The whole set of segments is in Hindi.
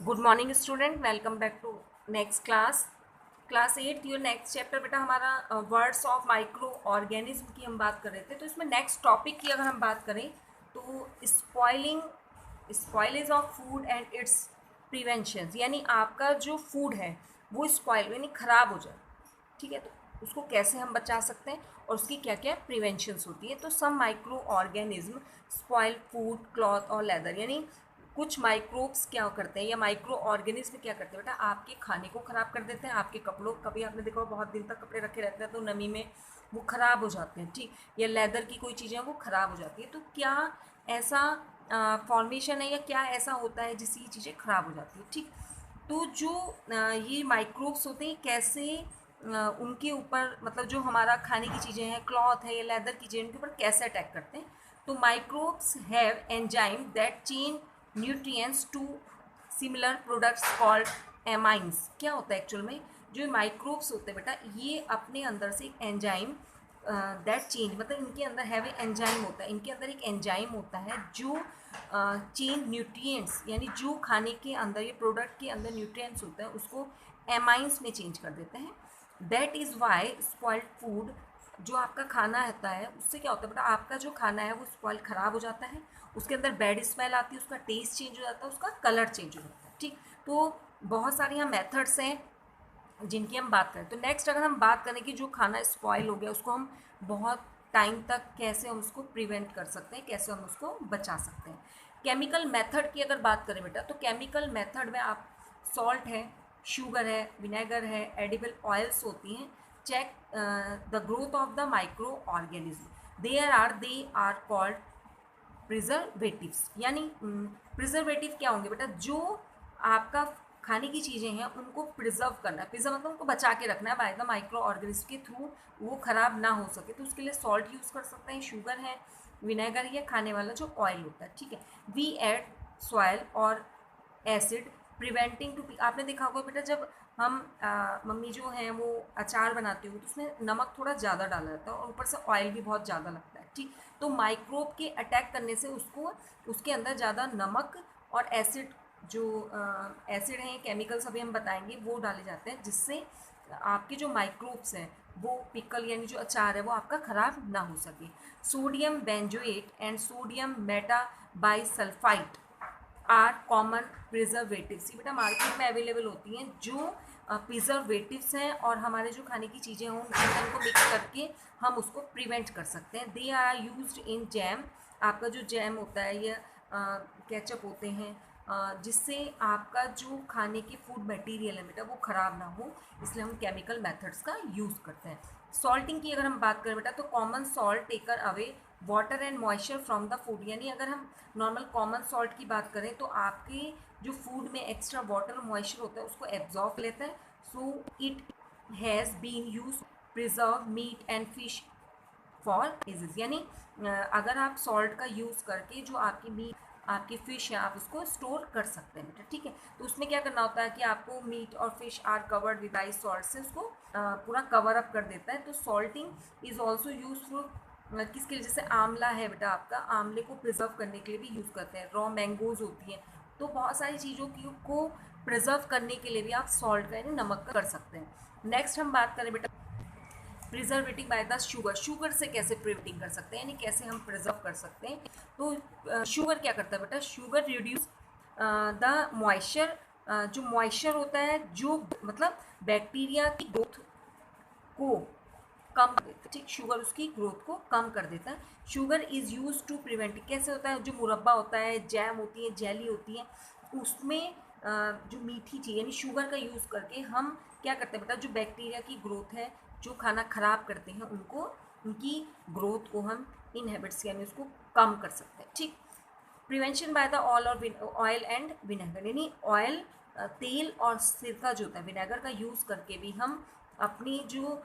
Good morning student, welcome back to next class 8। Your next chapter बेटा हमारा वर्ड्स ऑफ माइक्रो ऑर्गेनिज्म की हम बात कर रहे थे। तो इसमें नेक्स्ट टॉपिक की अगर हम बात करें तो spoilage of food and it's prevention, यानी आपका जो फूड है वो स्पॉइल यानी ख़राब हो जाए, ठीक है, तो उसको कैसे हम बचा सकते हैं और उसकी क्या क्या प्रिवेंशंस होती है। तो some microorganism spoil food cloth और लेदर, यानी कुछ माइक्रोब्स क्या करते हैं या माइक्रो ऑर्गेनिज्म क्या करते हैं बेटा, आपके खाने को ख़राब कर देते हैं, आपके कपड़ों, कभी आपने देखा बहुत दिन तक कपड़े रखे रहते हैं तो नमी में वो ख़राब हो जाते हैं, ठीक, या लेदर की कोई चीज़ें वो ख़राब हो जाती है। तो क्या ऐसा फॉर्मेशन है या क्या ऐसा होता है जिससे ये चीज़ें ख़राब हो जाती है, ठीक। तो जो ये माइक्रोब्स होते हैं कैसे उनके ऊपर, मतलब जो हमारा खाने की चीज़ें हैं, क्लॉथ है या लेदर की चीज़ें, उनके ऊपर कैसे अटैक करते हैं। तो microbes have enzyme that change nutrients to similar products called amines. क्या होता है एक्चुअल में, जो माइक्रोब्स होते हैं बेटा, ये अपने अंदर से एक एंजाइम दैट चेंज, मतलब इनके अंदर हैव एंजाइम होता है, इनके अंदर एक एंजाइम होता है जो चेंज न्यूट्रिएंट्स, यानी जो खाने के अंदर, ये प्रोडक्ट के अंदर न्यूट्रिएंट्स होता है उसको एमाइंस में चेंज कर देते हैं। That is why spoiled food, जो आपका खाना रहता है उससे क्या होता है बेटा, आपका जो खाना है वो स्पॉइल ख़राब हो जाता है, उसके अंदर बैड स्मेल आती है, उसका टेस्ट चेंज हो जाता है, उसका कलर चेंज हो जाता है, ठीक। तो बहुत सारे यहाँ मेथड्स हैं जिनकी हम बात करें। तो नेक्स्ट अगर हम बात करें कि जो खाना स्पॉइल हो गया उसको हम बहुत टाइम तक कैसे हम उसको प्रिवेंट कर सकते हैं, कैसे हम उसको बचा सकते हैं। केमिकल मेथड की अगर बात करें बेटा, तो केमिकल मेथड में आप सॉल्ट है, शुगर है, विनेगर है, एडिबल ऑयल्स होती हैं, check the growth of the microorganism, they are called preservatives. यानी प्रिजर्वेटिव क्या होंगे बेटा, जो आपका खाने की चीज़ें हैं उनको प्रिजर्व करना है, प्रिजर्व मतलब उनको बचा के रखना है बाय द माइक्रो ऑर्गेनिज्म के थ्रू, वो ख़राब ना हो सके। तो उसके लिए सॉल्ट यूज़ कर सकते हैं, शुगर है, विनेगर या खाने वाला जो ऑयल होता है, ठीक है। वी एड सॉयल और एसिड प्रिवेंटिंग टू, आपने देखा होगा बेटा जब हम मम्मी जो हैं वो अचार बनाती होगी तो उसमें नमक थोड़ा ज़्यादा डाला जाता है और ऊपर से ऑयल भी बहुत ज़्यादा लगता है, ठीक। तो माइक्रोब के अटैक करने से उसको, उसके अंदर ज़्यादा नमक और एसिड, जो एसिड हैं, केमिकल्स अभी हम बताएंगे, वो डाले जाते हैं जिससे आपके जो माइक्रोब्स हैं वो पिकल यानी जो अचार है वो आपका ख़राब ना हो सके। Sodium benzoate and sodium metabisulphite are common preservatives, ये बेटा मार्केट में अवेलेबल होती हैं, जो प्रिजर्वेटिव्स हैं और हमारे जो खाने की चीज़ें हों उनके अंदर उनको मिक्स करके हम उसको प्रिवेंट कर सकते हैं। They are used in jam, आपका जो जैम होता है या केचप होते हैं, जिससे आपका जो खाने के फूड मटेरियल है बेटा वो ख़राब ना हो, इसलिए हम केमिकल मेथड्स का यूज़ करते हैं। सॉल्टिंग की अगर हम बात करें बेटा, तो common salt taker away water and moisture from the food, यानी अगर हम नॉर्मल कॉमन सॉल्ट की बात करें तो आपके जो फूड में एक्स्ट्रा वाटर और मॉइस्चर होता है उसको एब्जॉर्ब लेता है। So it has been use preserve meat and fish for ages, यानी अगर आप सॉल्ट का यूज़ करके जो आपकी मीट, आपकी फ़िश है, आप उसको स्टोर कर सकते हैं बेटा, ठीक है। तो उसमें क्या करना होता है कि आपको मीट और fish are covered with ice salt से उसको पूरा कवर अप कर देता है। तो सॉल्टिंग इज़ ऑल्सो यूजफुल किसके लिए, जैसे आंवला है बेटा, आपका आंवले को प्रिजर्व करने के लिए भी यूज़ करते हैं, रॉ मैंगोज होती हैं, तो बहुत सारी चीज़ों की को प्रिजर्व करने के लिए भी आप सॉल्ट का यानी नमक का कर सकते हैं। नेक्स्ट हम बात करें बेटा प्रिजर्वेटिंग बाय द शुगर, शुगर से कैसे प्रिवेंटिंग कर सकते हैं, यानी कैसे हम प्रिजर्व कर सकते हैं। तो शुगर क्या करता है बेटा, शुगर रिड्यूस द मॉइस्चर, जो मॉइस्चर होता है, जो मतलब बैक्टीरिया की ग्रोथ को कम कर देता है, ठीक, शुगर उसकी ग्रोथ को कम कर देता है। Sugar is use to prevent, कैसे होता है, जो मुरब्बा होता है, जैम होती है, जेली होती है, उसमें जो मीठी चीज़ यानी शुगर का यूज़ करके हम क्या करते हैं बेटा, जो बैक्टीरिया की ग्रोथ है, जो खाना ख़राब करते हैं उनको, उनकी ग्रोथ को हम इनहेबिट्स यानी उसको कम कर सकते हैं, ठीक। Prevention by the oil and vinegar, यानी ऑयल, तेल और सिरका जो होता है, विनेगर का यूज़ करके भी हम अपनी जो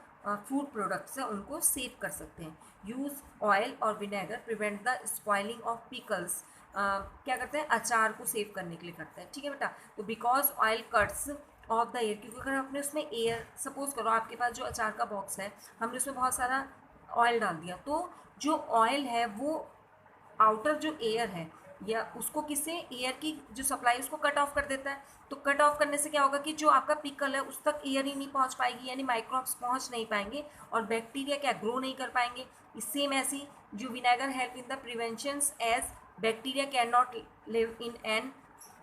फूड प्रोडक्ट्स हैं उनको सेव कर सकते हैं। यूज़ ऑयल और vinegar prevent the spoiling of pickles, क्या करते हैं, अचार को सेव करने के लिए करते हैं, ठीक है बेटा। तो because oil cuts of the air, क्योंकि अगर आपने उसमें एयर, सपोज करो आपके पास जो अचार का बॉक्स है, हमने उसमें बहुत सारा ऑयल डाल दिया, तो जो ऑयल है वो आउटर जो एयर है या उसको किससे, एयर की जो सप्लाई उसको कट ऑफ कर देता है। तो कट ऑफ करने से क्या होगा कि जो आपका पिकल है उस तक एयर ही नहीं पहुंच पाएगी, यानी माइक्रोब्स पहुंच नहीं पाएंगे और बैक्टीरिया क्या ग्रो नहीं कर पाएंगे। सेम ऐसी जो vinegar help in the prevention as bacteria can not live in an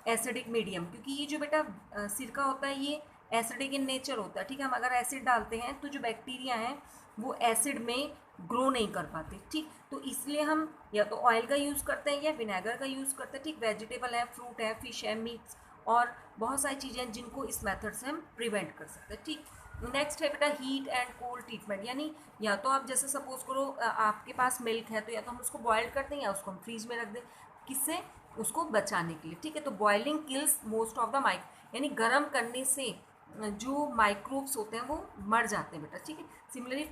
acidic medium, क्योंकि ये जो बेटा सिरका होता है ये एसिडिक इन नेचर होता है, ठीक है। हम अगर एसिड डालते हैं तो जो बैक्टीरिया हैं वो एसिड में ग्रो नहीं कर पाते, ठीक। तो इसलिए हम या तो ऑयल का यूज़ करते हैं या विनेगर का यूज़ करते हैं, ठीक। वेजिटेबल है, फ्रूट है, फिश है, मीट्स और बहुत सारी चीज़ें हैं जिनको इस मेथड से हम प्रिवेंट कर सकते हैं, ठीक। नेक्स्ट है बेटा हीट एंड कोल्ड ट्रीटमेंट, यानी या तो आप जैसे सपोज करो आपके पास मिल्क है तो या तो हम उसको बॉयल कर दें या उसको हम फ्रीज में रख दें, किससे, उसको बचाने के लिए, ठीक है। तो boiling kills most of the यानी गर्म करने से जो माइक्रोब्स होते हैं वो मर जाते हैं बेटा, ठीक है। सिमिलरली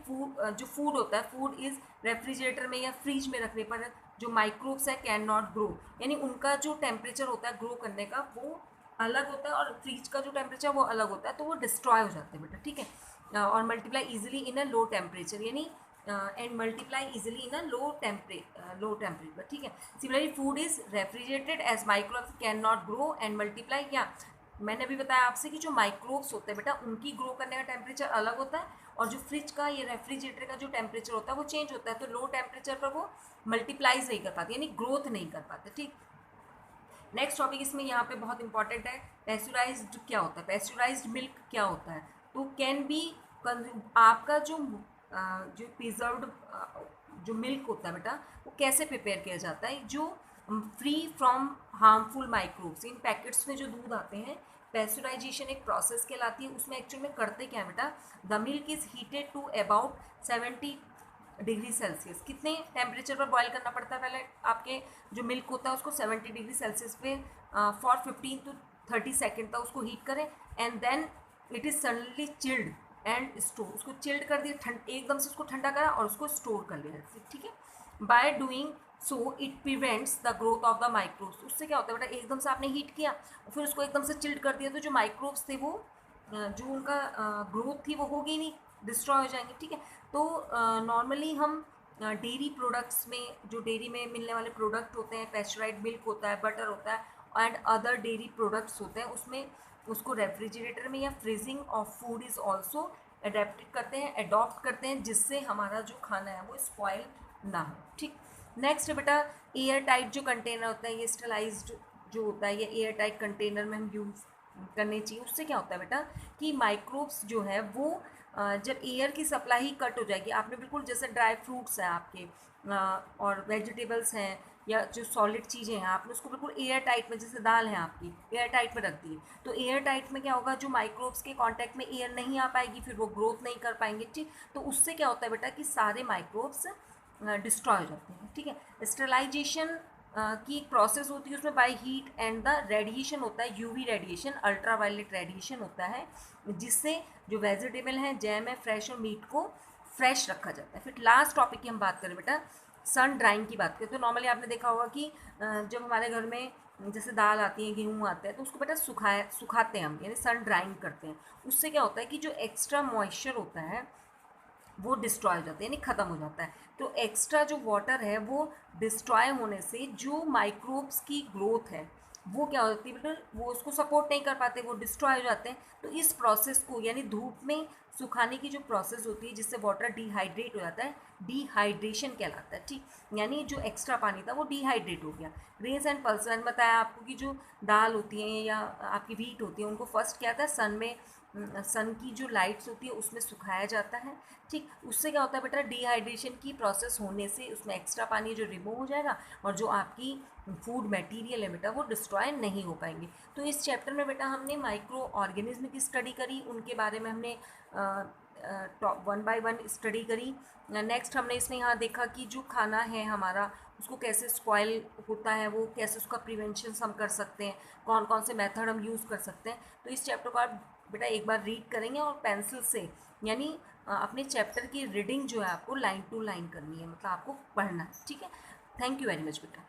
जो फूड होता है, फूड इज रेफ्रिजरेटर में या फ्रीज में रखने पर जो माइक्रोब्स है कैन नॉट ग्रो, यानी उनका जो टेम्परेचर होता है ग्रो करने का वो अलग होता है और फ्रीज का जो टेम्परेचर वो अलग होता है, तो वो डिस्ट्रॉय हो जाते हैं बेटा, ठीक है। और multiply easily in a low temperature, यानी and multiply easily in a low temperature, ठीक है। Similarly food is refrigerated as microbes can not grow and multiply, या मैंने अभी बताया आपसे कि जो माइक्रोब्स होते हैं बेटा उनकी ग्रो करने का टेम्परेचर अलग होता है और जो फ्रिज का या रेफ्रिजरेटर का जो टेम्परेचर होता है वो चेंज होता है, तो लो टेम्परेचर पर वो मल्टीप्लाइज नहीं कर पाते, यानी ग्रोथ नहीं कर पाते, ठीक। नेक्स्ट टॉपिक इसमें यहाँ पे बहुत इंपॉर्टेंट है, पैस्चराइज्ड क्या होता है, पैस्चराइज्ड मिल्क क्या होता है। तो कैन बी आपका जो प्रिजर्व्ड जो मिल्क होता है बेटा वो कैसे प्रिपेयर किया जाता है, जो free from harmful microbes. In packets में जो दूध आते हैं पैस्चराइजेशन एक प्रोसेस कहलाती है, उसमें एक्चुअल में करते क्या है बेटा, the milk is heated to about 70 degree Celsius. कितने टेम्परेचर पर बॉयल करना पड़ता है, पहले आपके जो मिल्क होता है उसको 70 डिग्री सेल्सियस पे फॉर 15 to 30 सेकेंड तक उसको हीट करें and then it is suddenly chilled and store, उसको चिल्ड कर दिया, एकदम से उसको ठंडा करा और उसको स्टोर कर लिया, ठीक है। By doing so it prevents the growth of the microbes. उससे क्या होता है बेटा, एकदम से आपने हीट किया और फिर उसको एकदम से चिल्ड कर दिया तो जो माइक्रोब्स थे वो जो उनका ग्रोथ थी वो होगी नहीं, डिस्ट्रॉय हो जाएंगे, ठीक है। तो नॉर्मली हम डेयरी प्रोडक्ट्स में, जो डेयरी में मिलने वाले प्रोडक्ट होते हैं, पैस्चराइज्ड मिल्क होता है, बटर होता है एंड अदर डेयरी प्रोडक्ट्स होते हैं, उसमें उसको रेफ्रिजरेटर में या freezing of food is also adopt करते हैं जिससे हमारा जो खाना है वो स्पॉइल ना हो, ठीक। नेक्स्ट है बेटा एयर टाइट जो कंटेनर होता है, ये स्टरलाइज्ड जो होता है, ये एयर टाइट कंटेनर में हम यूज़ करने चाहिए। उससे क्या होता है बेटा कि माइक्रोब्स जो है वो जब एयर की सप्लाई ही कट हो जाएगी, आपने बिल्कुल जैसे ड्राई फ्रूट्स हैं आपके और वेजिटेबल्स हैं या जो सॉलिड चीज़ें हैं आपने उसको बिल्कुल एयर टाइट में, जैसे दाल है आपकी एयर टाइट में रख दी, तो एयर टाइट में क्या होगा, जो माइक्रोब्स के कांटेक्ट में एयर नहीं आ पाएगी, फिर वो ग्रोथ नहीं कर पाएंगे, ठीक। तो उससे क्या होता है बेटा कि सारे माइक्रोब्स डिस्ट्रॉय हो जाते हैं, ठीक है। स्टरलाइजेशन की एक प्रोसेस होती है, उसमें by heat and the radiation होता है, यूवी रेडिएशन, अल्ट्रावायलेट रेडिएशन होता है, जिससे जो वेजिटेबल हैं, जैम है, फ्रेश और मीट को फ्रेश रखा जाता है। फिर लास्ट टॉपिक की हम बात करें बेटा, सन ड्राइंग की बात करें तो नॉर्मली आपने देखा होगा कि जब हमारे घर में जैसे दाल आती है, गेहूँ आते हैं, तो उसको बेटा सुखाते हैं हम, यानी सन ड्राइंग करते हैं। उससे क्या होता है कि जो एक्स्ट्रा मॉइस्चर होता है वो डिस्ट्रॉय हो जाता है, यानी ख़त्म हो जाता है। तो एक्स्ट्रा जो वाटर है वो डिस्ट्रॉय होने से जो माइक्रोब्स की ग्रोथ है वो क्या होती है बेटा, वो उसको सपोर्ट नहीं कर पाते, वो डिस्ट्रॉय हो जाते हैं। तो इस प्रोसेस को, यानी धूप में सुखाने की जो प्रोसेस होती है जिससे वाटर डिहाइड्रेट हो जाता है, डिहाइड्रेशन कहलाता है, ठीक। यानी जो एक्स्ट्रा पानी था वो डिहाइड्रेट हो गया। ग्रेन्स एंड पल्सेस मैंने बताया आपको कि जो दाल होती हैं या आपकी व्हीट होती है उनको फर्स्ट क्या था, सन की जो लाइट्स होती है उसमें सुखाया जाता है, ठीक। उससे क्या होता है बेटा, डिहाइड्रेशन की प्रोसेस होने से उसमें एक्स्ट्रा पानी जो रिमूव हो जाएगा और जो आपकी फूड मटेरियल है बेटा वो डिस्ट्रॉय नहीं हो पाएंगे। तो इस चैप्टर में बेटा हमने माइक्रो ऑर्गेनिज्म की स्टडी करी, उनके बारे में हमने टॉप 1 बाय 1 स्टडी करी। नेक्स्ट हमने इसमें यहाँ देखा कि जो खाना है हमारा उसको कैसे स्पॉइल होता है, वो कैसे उसका प्रिवेंशन हम कर सकते हैं, कौन कौन से मेथड हम यूज़ कर सकते हैं। तो इस चैप्टर को आप बेटा एक बार रीड करेंगे और पेंसिल से, यानी अपने चैप्टर की रीडिंग जो है आपको लाइन टू लाइन करनी है, मतलब आपको पढ़ना है, ठीक है। थैंक यू वेरी मच बेटा।